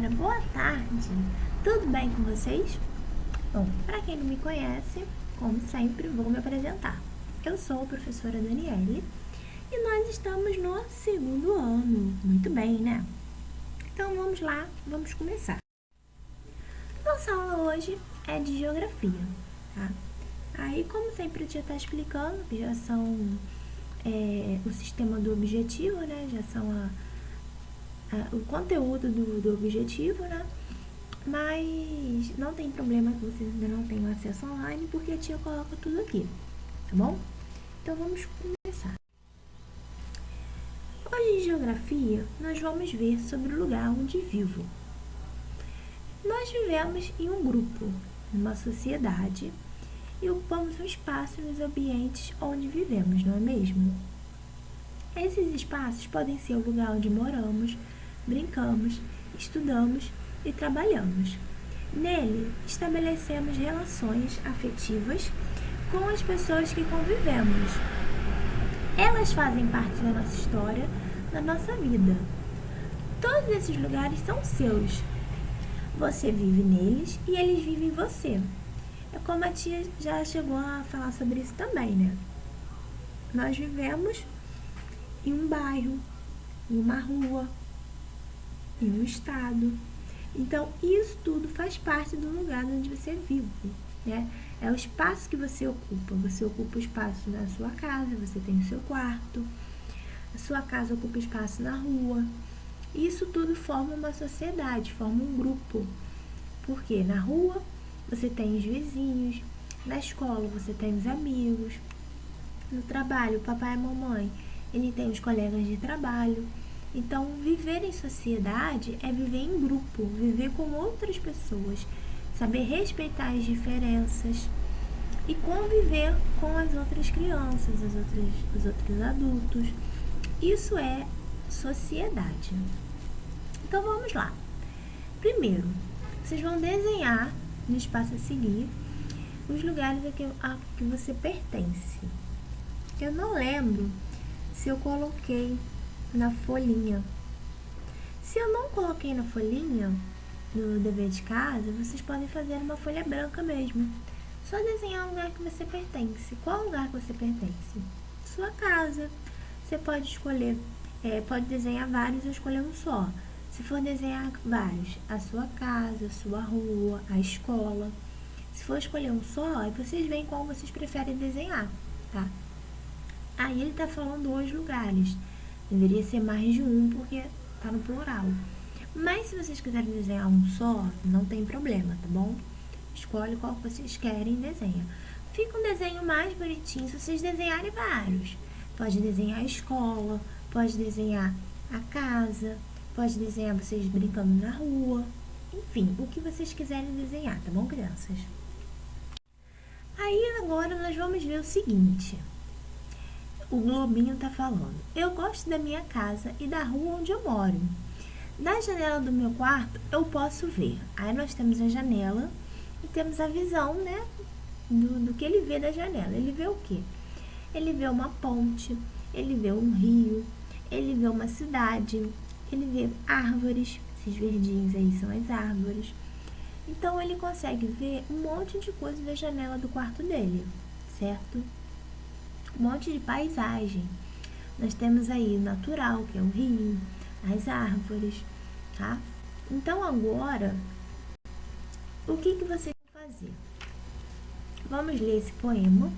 galera, boa tarde! Tudo bem com vocês? Bom, para quem não me conhece, como sempre, vou me apresentar. Eu sou a professora Daniele e nós estamos no segundo ano. Muito bem, né? Então vamos lá, vamos começar. Nossa aula hoje é de geografia, tá? Aí, como sempre, eu já está explicando, que já são o sistema do objetivo, né? Já são o conteúdo do objetivo, né? Mas não tem problema que vocês ainda não tenham acesso online, porque a tia coloca tudo aqui, tá bom? Então vamos começar. Hoje em geografia, nós vamos ver sobre o lugar onde vivo. Nós vivemos em um grupo, numa sociedade, e ocupamos um espaço nos ambientes onde vivemos, não é mesmo? Esses espaços podem ser o lugar onde moramos, brincamos, estudamos e trabalhamos. Nele, estabelecemos relações afetivas com as pessoas que convivemos. Elas fazem parte da nossa história, da nossa vida. Todos esses lugares são seus. Você vive neles e eles vivem em você. É como a tia já chegou a falar sobre isso também, né? Nós vivemos em um bairro, em uma rua, em um estado. Então, isso tudo faz parte do lugar onde você vive, né? É o espaço que você ocupa. Você ocupa o espaço na sua casa, você tem o seu quarto. A sua casa ocupa espaço na rua. Isso tudo forma uma sociedade, forma um grupo. Porque na rua você tem os vizinhos, na escola você tem os amigos, no trabalho, o papai e a mamãe, ele tem os colegas de trabalho. Então, viver em sociedade é viver em grupo, viver com outras pessoas, saber respeitar as diferenças e conviver com as outras crianças, os outros adultos. Isso é sociedade. Então, vamos lá. Primeiro, vocês vão desenhar no espaço a seguir os lugares a que você pertence. Eu não lembro se eu coloquei na folhinha. Se eu não coloquei na folhinha, no dever de casa, vocês podem fazer uma folha branca mesmo. Só desenhar o lugar que você pertence. Qual lugar que você pertence? Sua casa. Você pode escolher, pode desenhar vários ou escolher um só. Se for desenhar vários, a sua casa, a sua rua, a escola. Se for escolher um só, aí vocês veem qual vocês preferem desenhar, tá? Aí ele tá falando os lugares. Deveria ser mais de um, porque tá no plural. Mas se vocês quiserem desenhar um só, não tem problema, tá bom? Escolhe qual que vocês querem e desenha. Fica um desenho mais bonitinho se vocês desenharem vários. Pode desenhar a escola, pode desenhar a casa, pode desenhar vocês brincando na rua. Enfim, o que vocês quiserem desenhar, tá bom, crianças? Aí agora nós vamos ver o seguinte. O globinho tá falando: eu gosto da minha casa e da rua onde eu moro. Na janela do meu quarto eu posso ver. Aí nós temos a janela e temos a visão, né, do que ele vê da janela. Ele vê o quê? Ele vê uma ponte, ele vê um rio, ele vê uma cidade, ele vê árvores. Esses verdinhos aí são as árvores. Então ele consegue ver um monte de coisa da janela do quarto dele, certo? Um monte de paisagem. Nós temos aí o natural, que é o rio, as árvores, tá? Então agora, o que você vai fazer? Vamos ler esse poema,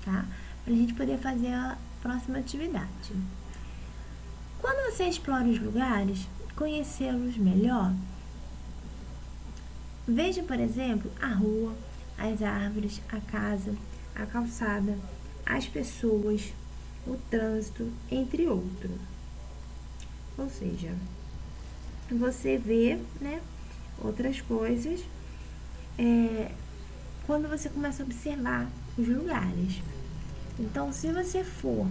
tá? Pra gente poder fazer a próxima atividade. Quando você explora os lugares, conhecê-los melhor, veja, por exemplo, a rua, as árvores, a casa, a calçada, as pessoas, o trânsito, entre outros. Ou seja, você vê, né, outras coisas quando você começa a observar os lugares. Então, se você for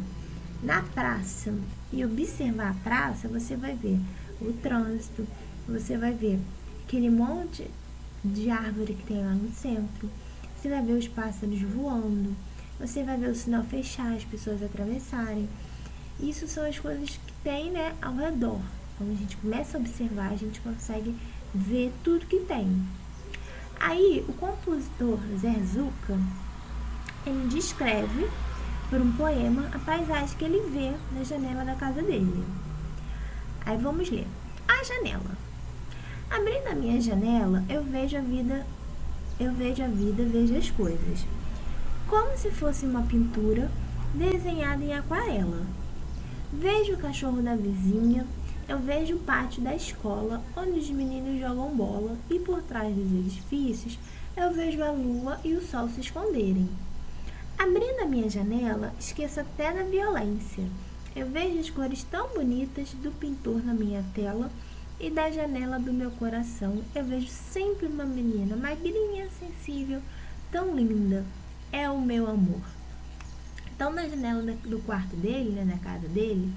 na praça e observar a praça, você vai ver o trânsito, você vai ver aquele monte de árvore que tem lá no centro, você vai ver os pássaros voando, você vai ver o sinal fechar, as pessoas atravessarem. Isso são as coisas que tem, né, ao redor. Quando a gente começa a observar, a gente consegue ver tudo que tem. Aí, o compositor Zerzuka, ele descreve, por um poema, a paisagem que ele vê na janela da casa dele. Aí vamos ler. A janela. Abrindo a minha janela, eu vejo a vida, vejo as coisas. Como se fosse uma pintura desenhada em aquarela. Vejo o cachorro da vizinha, eu vejo o pátio da escola, onde os meninos jogam bola, e por trás dos edifícios, eu vejo a lua e o sol se esconderem. Abrindo a minha janela, esqueço até da violência. Eu vejo as cores tão bonitas do pintor na minha tela, e da janela do meu coração eu vejo sempre uma menina magrinha, sensível, tão linda. É o meu amor. Então, na janela do quarto dele, né, na casa dele,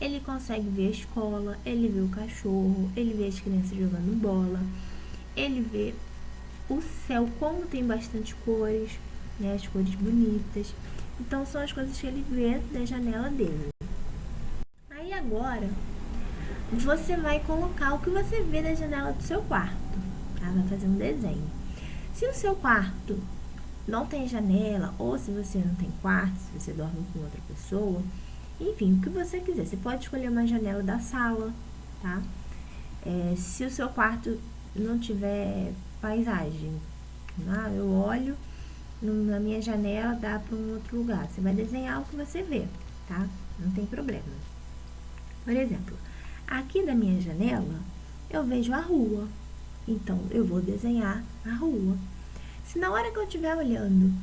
ele consegue ver a escola, ele vê o cachorro, ele vê as crianças jogando bola, ele vê o céu, como tem bastante cores, né, as cores bonitas. Então, são as coisas que ele vê da janela dele. Aí agora, você vai colocar o que você vê da janela do seu quarto, tá? Vai fazer um desenho. Se o seu quarto não tem janela, ou se você não tem quarto, se você dorme com outra pessoa, enfim, o que você quiser. Você pode escolher uma janela da sala, tá? Se o seu quarto não tiver paisagem, eu olho na minha janela, dá para um outro lugar. Você vai desenhar o que você vê, tá? Não tem problema. Por exemplo, aqui da minha janela, eu vejo a rua. Então, eu vou desenhar a rua. Se na hora que eu estiver olhando,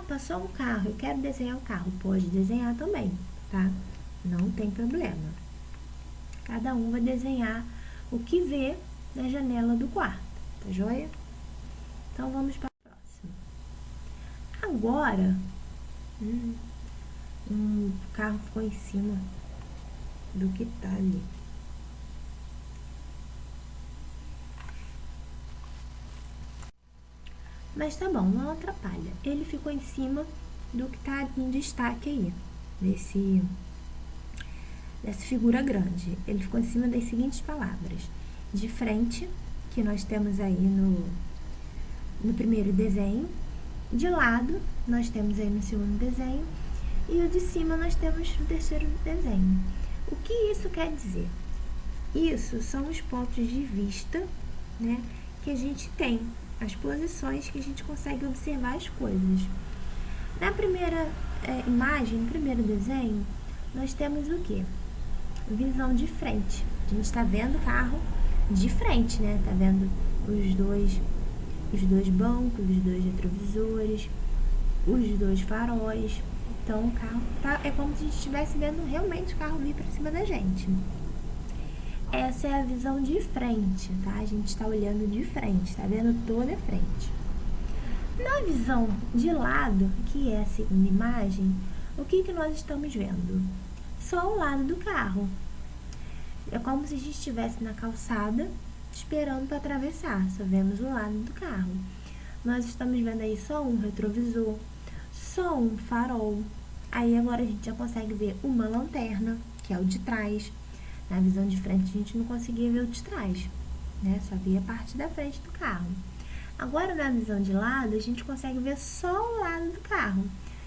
passou um carro, eu quero desenhar o carro, pode desenhar também, tá? Não tem problema. Cada um vai desenhar o que vê na janela do quarto, tá joia? Então, vamos para o próximo. Agora, um carro ficou em cima do que tá ali. Mas tá bom, não atrapalha. Ele ficou em cima do que tá em destaque aí, dessa figura grande. Ele ficou em cima das seguintes palavras. De frente, que nós temos aí no primeiro desenho. De lado, nós temos aí no segundo desenho. E o de cima nós temos no terceiro desenho. O que isso quer dizer? Isso são os pontos de vista, né, que a gente tem, as posições que a gente consegue observar as coisas. Na primeira imagem, no primeiro desenho, nós temos o quê? Visão de frente. A gente está vendo o carro de frente, né? Tá vendo os dois bancos, os dois retrovisores, os dois faróis. Então, o carro é como se a gente estivesse vendo realmente o carro vir para cima da gente. Essa é a visão de frente, tá? A gente está olhando de frente, tá vendo toda a frente. Na visão de lado, que é a segunda imagem, o que nós estamos vendo? Só o lado do carro. É como se a gente estivesse na calçada, esperando para atravessar, só vemos o lado do carro. Nós estamos vendo aí só um retrovisor, só um farol. Aí agora a gente já consegue ver uma lanterna, que é o de trás. Na visão de frente a gente não conseguia ver o de trás, né? Só via a parte da frente do carro. Agora na visão de lado a gente consegue ver só o lado do carro.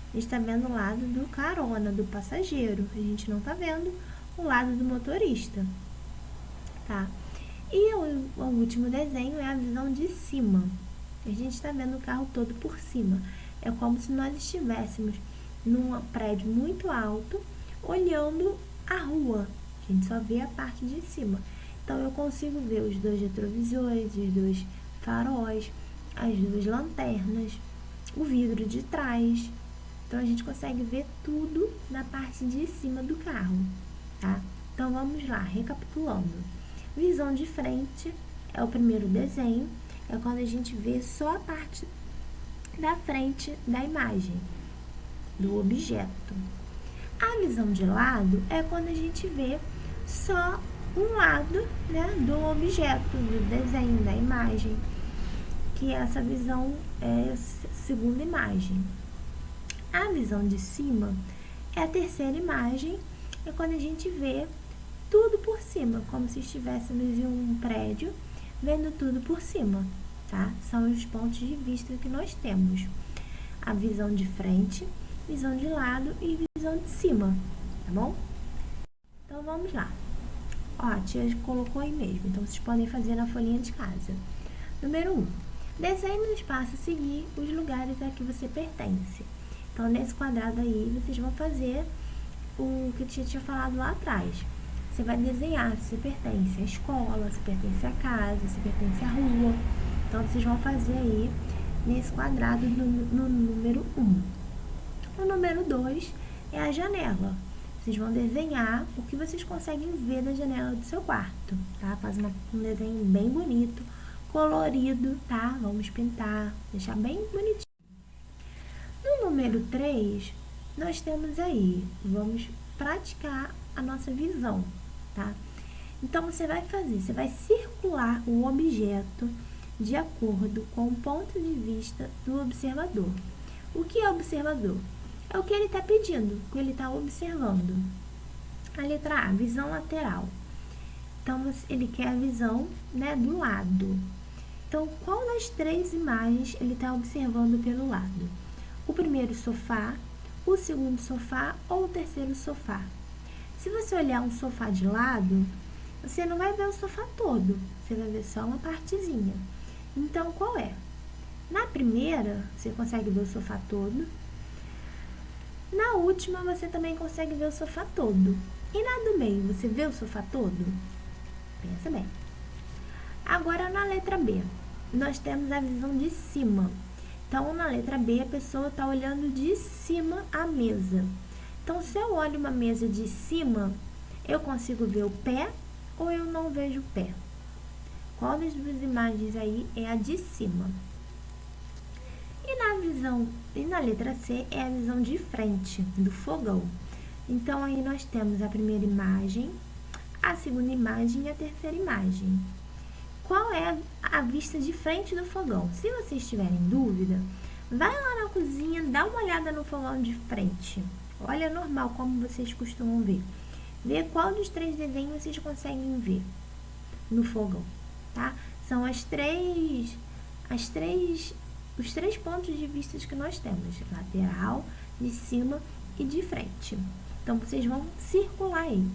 A gente está vendo o lado do carona, do passageiro. A gente não está vendo o lado do motorista, tá? E o último desenho é a visão de cima. A gente está vendo o carro todo por cima. É como se nós estivéssemos num prédio muito alto, olhando a rua. A gente só vê a parte de cima. Então, eu consigo ver os dois retrovisores, os dois faróis, as duas lanternas, o vidro de trás. Então, a gente consegue ver tudo na parte de cima do carro, tá? Então, vamos lá, recapitulando. Visão de frente é o primeiro desenho, é quando a gente vê só a parte da frente da imagem, do objeto. A visão de lado é quando a gente vê só um lado, né, do objeto, do desenho, da imagem, que essa visão é a segunda imagem. A visão de cima é a terceira imagem, é quando a gente vê tudo por cima, como se estivéssemos em um prédio, vendo tudo por cima, tá? São os pontos de vista que nós temos. A visão de frente, visão de lado e visão de cima, tá bom? Então, vamos lá. Ó, a tia colocou aí mesmo, então vocês podem fazer na folhinha de casa. Número 1. Desenhe no espaço a seguir os lugares a que você pertence. Então, nesse quadrado aí, vocês vão fazer o que a tia tinha falado lá atrás. Você vai desenhar se você pertence à escola, se pertence à casa, se pertence à rua. Então, vocês vão fazer aí nesse quadrado no número 1. O número 2 é a janela. Vocês vão desenhar o que vocês conseguem ver da janela do seu quarto, tá? Faz um desenho bem bonito, colorido, tá? Vamos pintar, deixar bem bonitinho. No número 3, nós temos aí, vamos praticar a nossa visão, tá? Então, você vai circular o objeto de acordo com o ponto de vista do observador. O que é observador? É o que ele está pedindo, o que ele está observando. A letra A, visão lateral. Então, ele quer a visão, né, do lado. Então, qual das 3 imagens ele está observando pelo lado? O primeiro sofá, o segundo sofá ou o terceiro sofá? Se você olhar um sofá de lado, você não vai ver o sofá todo, você vai ver só uma partezinha. Então, qual é? Na primeira, você consegue ver o sofá todo. Na última, você também consegue ver o sofá todo. E na do meio, você vê o sofá todo? Pensa bem. Agora, na letra B, nós temos a visão de cima. Então, na letra B, a pessoa está olhando de cima a mesa. Então, se eu olho uma mesa de cima, eu consigo ver o pé ou eu não vejo o pé? Qual das 2 imagens aí é a de cima? E na letra C é a visão de frente, do fogão. Então, aí nós temos a primeira imagem, a segunda imagem e a terceira imagem. Qual é a vista de frente do fogão? Se vocês tiverem dúvida, vai lá na cozinha, dá uma olhada no fogão de frente. Olha normal, como vocês costumam ver. Vê qual dos 3 desenhos vocês conseguem ver no fogão, tá? São os 3 pontos de vista que nós temos, lateral, de cima e de frente. Então, vocês vão circular aí,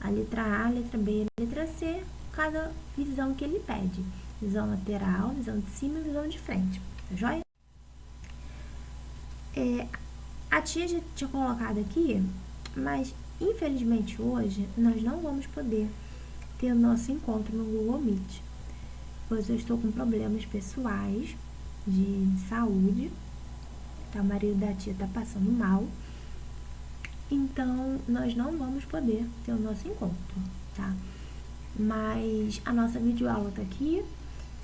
a letra A, a letra B e a letra C, cada visão que ele pede. Visão lateral, visão de cima e visão de frente, tá joia? A tia já tinha colocado aqui, mas infelizmente hoje nós não vamos poder ter o nosso encontro no Google Meet, pois eu estou com problemas pessoais de saúde, tá? O marido da tia tá passando mal, então nós não vamos poder ter o nosso encontro, tá? Mas a nossa videoaula tá aqui.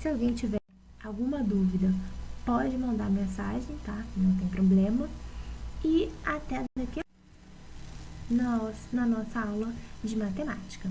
Se alguém tiver alguma dúvida, pode mandar mensagem, tá? Não tem problema. E até daqui na nossa aula de matemática.